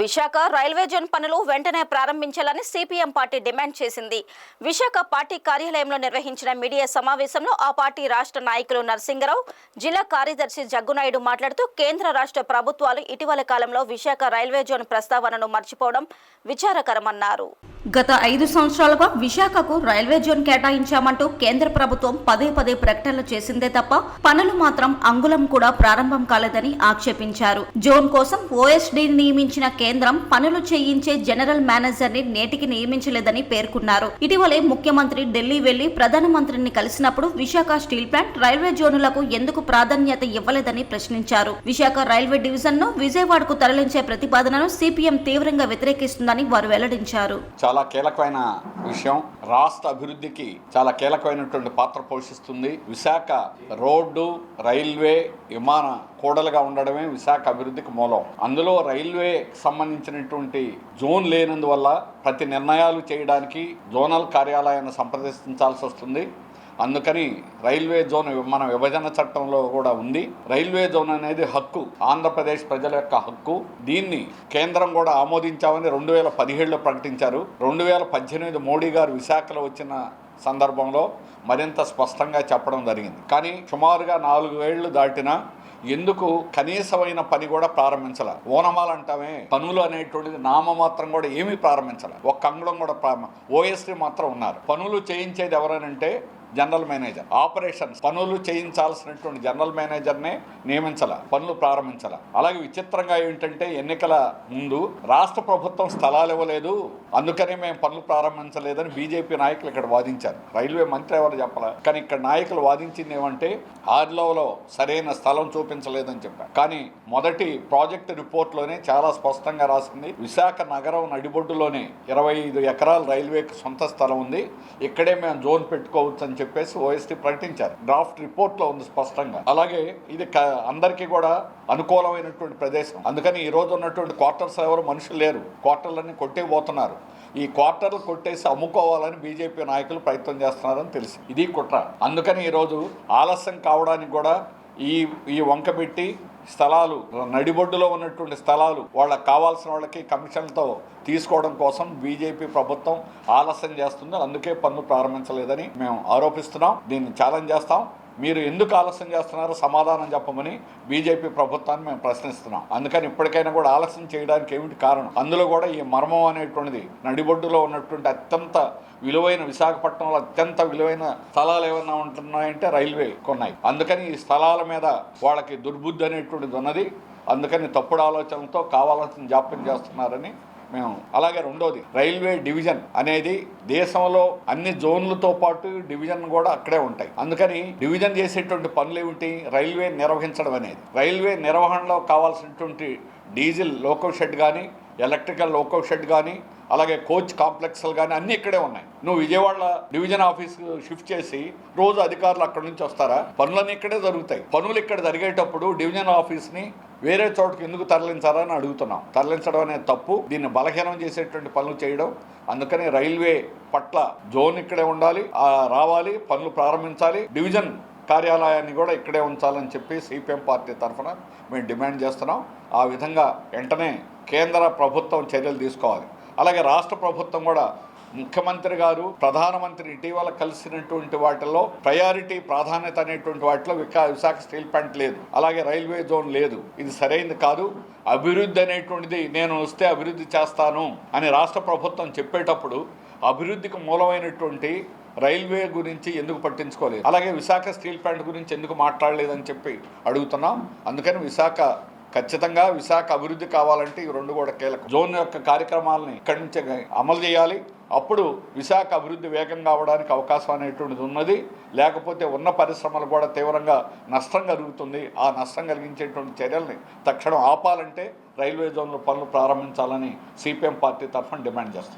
Visakha railway zone పనులు వెంటనే ప్రారంభించాలని సిపిఎం పార్టీ డిమాండ్ చేసింది. విశాఖ పార్టీ కార్యాలయంలో నిర్వహించిన మీడియా సమావేశంలో ఆ పార్టీ రాష్ట్ర నాయకులు నరసింగరావు, జిల్లా కార్యదర్శి జగ్గునాయుడు మాట్లాడుతూ కేంద్ర రాష్ట్ర ప్రభుత్వాలు ఇటీవల కాలంలో విశాఖ రైల్వే జోన్ ప్రస్తావనను మర్చిపోవడం విచారకరమన్నారు. గత 5 సంవత్సరాలుగా విశాఖకు రైల్వే జోన్ కేటాయించామంటూ కేంద్ర ప్రభుత్వం పదే ప్రకటనలు చేసిందే తప్ప పనులు మాత్రం అంగుళం కూడా ప్రారంభం కాలేదని ఆక్షేపించారు. జోన్ కోసం ఓఎస్డీని నియమించిన కేంద్రం పనులు చేయించే జనరల్ మేనేజర్ ని నేటికి నియమించలేదని పేర్కొన్నారు. ఇటీవలే ముఖ్యమంత్రి ఢిల్లీ వెళ్లి ప్రధానమంత్రిని కలిసినప్పుడు విశాఖ స్టీల్ ప్లాంట్ రైల్వే జోనులకు ఎందుకు ప్రాధాన్యత ఇవ్వలేదని ప్రశ్నించారు. విశాఖ రైల్వే డివిజన్ ను విజయవాడకు తరలించే ప్రతిపాదనను సిపిఎం తీవ్రంగా వ్యతిరేకిస్తుందని వారు వెల్లడించారు. చాలా కీలకమైన విషయం, రాష్ట్ర అభివృద్ధికి చాలా కీలకమైనటువంటి పాత్ర పోషిస్తుంది. విశాఖ రోడ్డు, రైల్వే, విమాన కూడలుగా ఉండడమే విశాఖ అభివృద్ధికి మూలం. అందులో రైల్వే సంబంధించినటువంటి జోన్ లేనందువల్ల ప్రతి నిర్ణయాలు చేయడానికి జోనల్ కార్యాలయాన్ని సంప్రదించాల్సి వస్తుంది. అందుకని రైల్వే జోన్ మన విభజన చట్టంలో కూడా ఉంది. రైల్వే జోన్ అనేది హక్కు, ఆంధ్రప్రదేశ్ ప్రజల యొక్క హక్కు. దీన్ని కేంద్రం కూడా ఆమోదించామని 2017లో ప్రకటించారు. 2018 మోడీ గారు విశాఖలో వచ్చిన సందర్భంలో మరింత స్పష్టంగా చెప్పడం జరిగింది. కానీ సుమారుగా 4 ఏళ్లు దాటినా ఎందుకు కనీసమైన పని కూడా ప్రారంభించాల. ఓనమాలు అంటామే, పనులు అనేటువంటిది నామమాత్రం కూడా ఏమీ ప్రారంభించాల. ఒక్క అంగుళం కూడా ఓఎస్టీ మాత్రం ఉన్నారు. పనులు చేయించేది ఎవరనంటే జనరల్ మేనేజర్. ఆపరేషన్స్ పనులు చేయించాల్సినటువంటి జనరల్ మేనేజర్నే నియమించాల, పనులు ప్రారంభించాల. అలాగే విచిత్రంగా ఏంటంటే ఎన్నికల ముందు రాష్ట్ర ప్రభుత్వం స్థలాలు ఇవ్వలేదు, అందుకనే మేము పనులు ప్రారంభించలేదని బీజేపీ నాయకులు ఇక్కడ వాదించారు. రైల్వే మంత్రి ఎవరు చెప్పాల, కానీ ఇక్కడ నాయకులు వాదించింది ఏమంటే ఆర్లోలో సరైన స్థలం చూపించలేదని చెప్పారు. కానీ మొదటి ప్రాజెక్టు రిపోర్ట్లోనే చాలా స్పష్టంగా రాసింది, విశాఖ నగరం నడిబొడ్డులోనే 25 ఎకరాల రైల్వేకి సొంత స్థలం ఉంది, ఇక్కడే మేము జోన్ పెట్టుకోవచ్చు అని చెప్పేసి ఓఎస్టీ ప్రకటించారు. డ్రాఫ్ట్ రిపోర్ట్ లో ఉంది స్పష్టంగా. అలాగే ఇది అందరికీ కూడా అనుకూలమైనటువంటి ప్రదేశం. అందుకని ఈ రోజు ఉన్నటువంటి క్వార్టర్స్ ఎవరు మనుషులు లేరు, క్వార్టర్లన్నీ కొట్టేపోతున్నారు. ఈ క్వార్టర్లు కొట్టేసి అమ్ముకోవాలని బీజేపీ నాయకులు ప్రయత్నం చేస్తున్నారని తెలిసి ఇది కుట్ర. అందుకని ఈరోజు ఆలస్యం కావడానికి కూడా ఈ వంక పెట్టి స్థలాలు నడిబొడ్డులో ఉన్నటువంటి స్థలాలు వాళ్ళకి కావాల్సిన వాళ్ళకి కమిషన్లతో తీసుకోవడం కోసం బీజేపీ ప్రభుత్వం ఆలస్యం చేస్తుంది. అందుకే పనులు ప్రారంభించలేదని మేము ఆరోపిస్తున్నాం. దీన్ని ఛాలెంజ్ చేస్తాం. మీరు ఎందుకు ఆలస్యం చేస్తున్నారో సమాధానం చెప్పమని బీజేపీ ప్రభుత్వాన్ని మేము ప్రశ్నిస్తున్నాం. అందుకని ఇప్పటికైనా కూడా ఆలస్యం చేయడానికి ఏమిటి కారణం? అందులో కూడా ఈ మర్మం అనేటువంటిది నడిబొడ్డులో ఉన్నటువంటి అత్యంత విలువైన, విశాఖపట్నంలో అత్యంత విలువైన స్థలాలు ఏమైనా ఉంటున్నాయంటే రైల్వే కొన్నాయి. అందుకని ఈ స్థలాల మీద వాళ్ళకి దుర్బుద్ధి అనేటువంటిది ఉన్నది. అందుకని తప్పుడు ఆలోచనలతో కావాల్సిన జాప్యం చేస్తున్నారని మేము. అలాగే రెండోది, రైల్వే డివిజన్ అనేది దేశంలో అన్ని జోన్లతో పాటు డివిజన్ కూడా అక్కడే ఉంటాయి. అందుకని డివిజన్ చేసేటువంటి పనులు ఏమిటి? రైల్వే నిర్వహించడం అనేది. రైల్వే నిర్వహణలో కావాల్సినటువంటి డీజిల్ లోకో షెడ్ కానీ, ఎలక్ట్రికల్ లోకో షెడ్ కానీ, అలాగే కోచ్ కాంప్లెక్స్లు కానీ అన్నీ ఇక్కడే ఉన్నాయి. నువ్వు విజయవాడ డివిజన్ ఆఫీస్కి షిఫ్ట్ చేసి రోజు అధికారులు అక్కడి నుంచి వస్తారా? పనులన్నీ ఇక్కడే జరుగుతాయి. పనులు ఇక్కడ జరిగేటప్పుడు డివిజన్ ఆఫీస్ని వేరే చోటుకి ఎందుకు తరలించారని అడుగుతున్నాం. తరలించడం అనేది తప్పు. దీన్ని బలహీనం చేసేటువంటి పనులు చేయడం. అందుకని రైల్వే పట్ల జోన్ ఇక్కడే ఉండాలి, రావాలి, పనులు ప్రారంభించాలి, డివిజన్ కార్యాలయాన్ని కూడా ఇక్కడే ఉంచాలని చెప్పి సిపిఎం పార్టీ తరఫున మేము డిమాండ్ చేస్తున్నాం. ఆ విధంగా వెంటనే కేంద్ర ప్రభుత్వం చర్యలు తీసుకోవాలి. అలాగే రాష్ట్ర ప్రభుత్వం కూడా, ముఖ్యమంత్రి గారు ప్రధానమంత్రి ఇటీవల కలిసినటువంటి వాటిల్లో ప్రయారిటీ, ప్రాధాన్యత అనేటువంటి వాటిలో విశాఖ స్టీల్ ప్లాంట్ లేదు, అలాగే రైల్వే జోన్ లేదు. ఇది సరైనది కాదు. అభివృద్ధి అనేటువంటిది నేను వస్తే అభివృద్ధి చేస్తాను అని రాష్ట్ర ప్రభుత్వం చెప్పేటప్పుడు అభివృద్ధికి మూలమైనటువంటి రైల్వే గురించి ఎందుకు పట్టించుకోలేదు? అలాగే విశాఖ స్టీల్ ప్లాంట్ గురించి ఎందుకు మాట్లాడలేదని చెప్పి అడుగుతున్నాం. అందుకని ఖచ్చితంగా విశాఖ అభివృద్ధి కావాలంటే ఈ రెండు కూడా కీలకం. జోన్ యొక్క కార్యక్రమాలని ఇక్కడి నుంచే అమలు చేయాలి. అప్పుడు విశాఖ అభివృద్ధి వేగంగా అవడానికి అవకాశం అనేటువంటిది ఉన్నది. లేకపోతే ఉన్న పరిశ్రమలు కూడా తీవ్రంగా నష్టం కలుగుతుంది. ఆ నష్టం కలిగించేటువంటి చర్యల్ని తక్షణం ఆపాలంటే రైల్వే జోన్లో పనులు ప్రారంభించాలని సిపిఎం పార్టీ తరఫున డిమాండ్ చేస్తుంది.